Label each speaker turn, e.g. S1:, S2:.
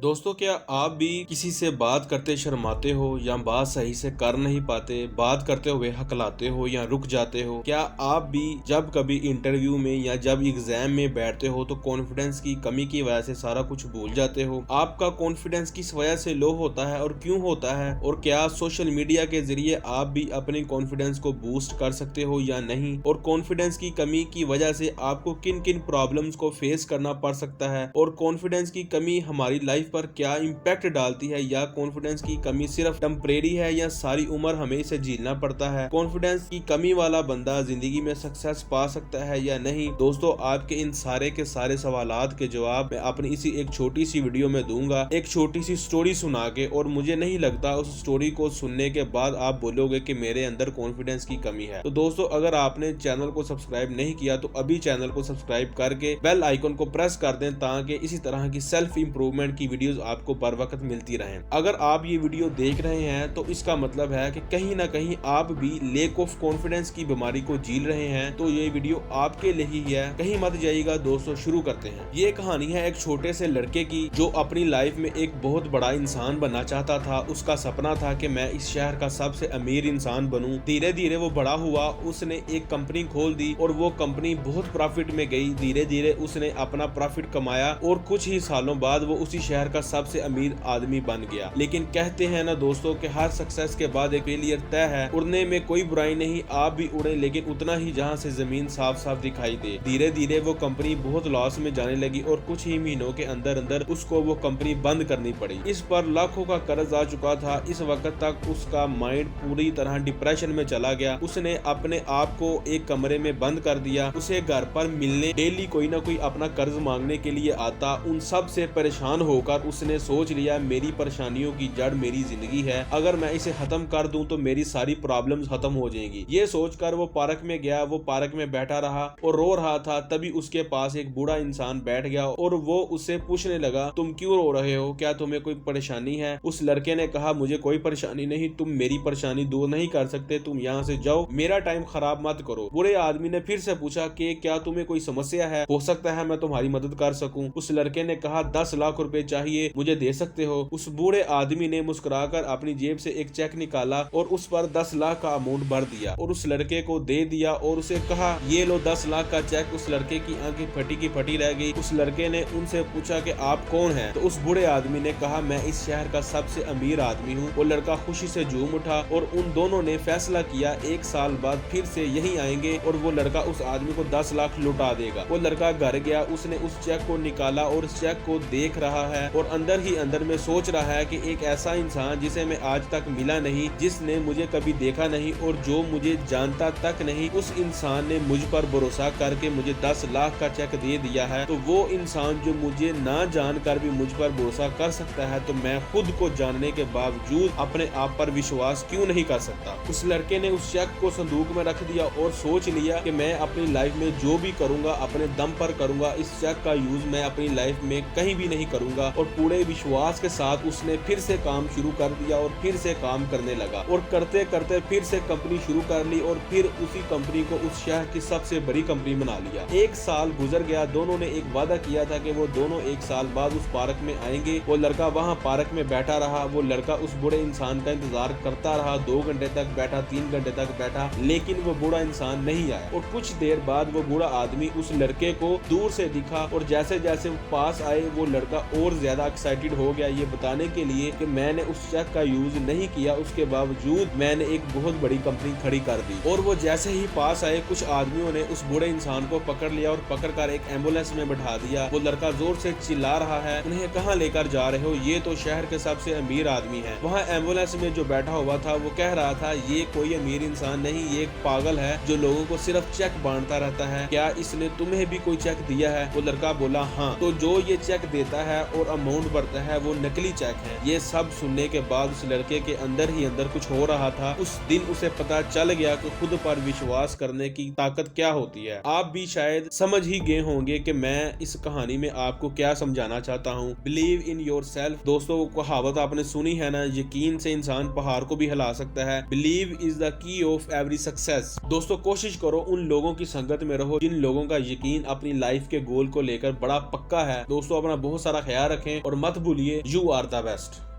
S1: दोस्तों, क्या आप भी किसी से बात करते शर्माते हो या बात सही से कर नहीं पाते, बात करते हुए हकलाते हो या रुक जाते हो? क्या आप भी जब कभी इंटरव्यू में या जब एग्जाम में बैठते हो तो कॉन्फिडेंस की कमी की वजह से सारा कुछ भूल जाते हो? आपका कॉन्फिडेंस किस वजह से लो होता है और क्यों होता है? और क्या सोशल मीडिया के जरिए आप भी अपने कॉन्फिडेंस को बूस्ट कर सकते हो या नहीं? और कॉन्फिडेंस की कमी की वजह से आपको किन किन प्रॉब्लम्स को फेस करना पड़ सकता है? और कॉन्फिडेंस की कमी हमारी लाइफ पर क्या इम्पैक्ट डालती है, या कॉन्फिडेंस की कमी सिर्फ टेम्परेरी है या सारी उम्र हमें इसे झेलना पड़ता है? कॉन्फिडेंस की कमी वाला बंदा जिंदगी में सक्सेस पा सकता है या नहीं? दोस्तों, आपके इन सारे के सारे सवालात के जवाब मैं अपनी इसी एक छोटी सी वीडियो में दूंगा, एक छोटी सी स्टोरी सुना के। और मुझे नहीं लगता उस स्टोरी को सुनने के बाद आप बोलोगे कि मेरे अंदर कॉन्फिडेंस की कमी है। तो दोस्तों, अगर आपने चैनल को सब्सक्राइब नहीं किया तो अभी चैनल को सब्सक्राइब करके बेल आइकन को प्रेस कर दें, ताकि इसी तरह की सेल्फ इंप्रूवमेंट की वीडियोस आपको बर वक्त मिलती रहें। अगर आप ये वीडियो देख रहे हैं तो इसका मतलब है कि कहीं ना कहीं आप भी लेक ऑफ कॉन्फिडेंस की बीमारी को झेल रहे हैं, तो ये वीडियो आपके लिए ही है। कहीं मत जाइएगा दोस्तों, शुरू करते हैं। ये कहानी है एक छोटे से लड़के की जो अपनी लाइफ में एक बहुत बड़ा इंसान बनना चाहता था। उसका सपना था कि मैं इस शहर का सबसे अमीर इंसान बनूं। धीरे धीरे वो बड़ा हुआ, उसने एक कंपनी खोल दी और वो कंपनी बहुत प्रॉफिट में गई। धीरे धीरे उसने अपना प्रॉफिट कमाया और कुछ ही सालों बाद वो उसी शहर का सबसे अमीर आदमी बन गया। लेकिन कहते हैं ना दोस्तों कि हर सक्सेस के बाद एक फेलियर तय है। उड़ने में कोई बुराई नहीं, आप भी उड़े, लेकिन उतना ही जहां से जमीन साफ साफ दिखाई दे। धीरे धीरे वो कंपनी बहुत लॉस में जाने लगी और कुछ ही महीनों के अंदर अंदर उसको वो कंपनी बंद करनी पड़ी। इस पर लाखों का कर्ज आ चुका था। इस वक्त तक उसका माइंड पूरी तरह डिप्रेशन में चला गया। उसने अपने आप को एक कमरे में बंद कर दिया। उसे घर पर मिलने डेली कोई ना कोई अपना कर्ज मांगने के लिए आता। उन सब से परेशान होकर उसने सोच लिया, मेरी परेशानियों की जड़ मेरी जिंदगी है, अगर मैं इसे खत्म कर दूं तो मेरी सारी प्रॉब्लम्स खत्म हो जाएंगी। ये सोचकर वो पार्क में गया। वो पार्क में बैठा रहा और रो रहा था। तभी उसके पास एक बूढ़ा इंसान बैठ गया और वो उससे पूछने लगा, तुम क्यों रो रहे हो? क्या तुम्हें कोई परेशानी है? उस लड़के ने कहा, मुझे कोई परेशानी नहीं, तुम मेरी परेशानी दूर नहीं कर सकते, तुम यहाँ से जाओ, मेरा टाइम खराब मत करो। बूढ़े आदमी ने फिर से पूछा कि क्या तुम्हें कोई समस्या है? हो सकता है मैं तुम्हारी मदद कर सकूं। उस लड़के ने कहा, 10 लाख रुपए चाहिए, मुझे दे सकते हो? उस बूढ़े आदमी ने मुस्कुराकर अपनी जेब से एक चेक निकाला और उस पर 10 लाख का अमाउंट भर दिया और उस लड़के को दे दिया और उसे कहा, ये लो 10 लाख का चेक। उस लड़के की आंखें फटी की फटी रह गई। उस लड़के ने उनसे पूछा कि आप कौन हैं? तो उस बूढ़े आदमी ने कहा, मैं इस शहर का सबसे अमीर आदमी हूँ। वो लड़का खुशी से झूम उठा और उन दोनों ने फैसला किया 1 साल बाद फिर से यही आएंगे और वो लड़का उस आदमी को 10 लाख लुटा देगा। वो लड़का घर गया, उसने उस चेक को निकाला और उस चेक को देख रहा है और अंदर ही अंदर में सोच रहा है कि एक ऐसा इंसान जिसे मैं आज तक मिला नहीं, जिसने मुझे कभी देखा नहीं और जो मुझे जानता तक नहीं, उस इंसान ने मुझ पर भरोसा करके मुझे 10 लाख का चेक दे दिया है। तो वो इंसान जो मुझे ना जानकर भी मुझ पर भरोसा कर सकता है, तो मैं खुद को जानने के बावजूद अपने आप पर विश्वास क्यों नहीं कर सकता? उस लड़के ने उस चेक को संदूक में रख दिया और सोच लिया कि मैं अपनी लाइफ में जो भी करूंगा अपने दम पर करूंगा। इस चेक का यूज मैं अपनी लाइफ में कहीं भी नहीं करूंगा। और पूरे विश्वास के साथ उसने फिर से काम शुरू कर दिया और फिर से काम करने लगा और करते करते फिर से कंपनी शुरू कर ली और फिर उसी कंपनी को उस शहर की सबसे बड़ी कंपनी बना लिया। 1 साल गुजर गया। दोनों ने एक वादा किया था कि वो दोनों 1 साल बाद उस पार्क में आएंगे। वो लड़का वहाँ पार्क में बैठा रहा। वो लड़का उस बूढ़े इंसान का इंतजार करता रहा। 2 घंटे तक बैठा, 3 घंटे तक बैठा, लेकिन वो बूढ़ा इंसान नहीं आया। और कुछ देर बाद वो बूढ़ा आदमी उस लड़के को दूर से दिखा और जैसे जैसे पास आए वो लड़का और ज्यादा एक्साइटेड हो गया, ये बताने के लिए कि मैंने उस चेक का यूज नहीं किया, उसके बावजूद मैंने एक बहुत बड़ी कंपनी खड़ी कर दी। और वो जैसे ही पास आए, कुछ आदमियों ने उस बूढ़े इंसान को पकड़ लिया और पकड़कर एक एम्बुलेंस में बैठा दिया। वो लड़का जोर से चिल्ला रहा है, उन्हें कहाँ लेकर जा रहे हो? ये तो शहर के सबसे अमीर आदमी है। वहाँ एम्बुलेंस में जो बैठा हुआ था वो कह रहा था, ये कोई अमीर इंसान नहीं, ये एक पागल है जो लोगों को सिर्फ चेक बांटता रहता है। क्या इसने तुम्हें भी कोई चेक दिया है? वो लड़का बोला, हाँ। तो जो ये चेक देता है और अमाउंट भरता है वो नकली चेक है। ये सब सुनने के बाद उस लड़के के अंदर ही अंदर कुछ हो रहा था। उस दिन उसे पता चल गया कि खुद पर विश्वास करने की ताकत क्या होती है। आप भी शायद समझ ही गए होंगे कि मैं इस कहानी में आपको क्या समझाना चाहता हूँ। Believe in your self. दोस्तों, कहावत आपने सुनी है ना, यकीन से इंसान पहाड़ को भी हिला सकता है। Believe is the key of every success. दोस्तों, कोशिश करो उन लोगों की संगत में रहो जिन लोगों का यकीन अपनी लाइफ के गोल को लेकर बड़ा पक्का है। दोस्तों, अपना बहुत सारा ख्याल रखें। रखें और मत भूलिए, यू आर द बेस्ट।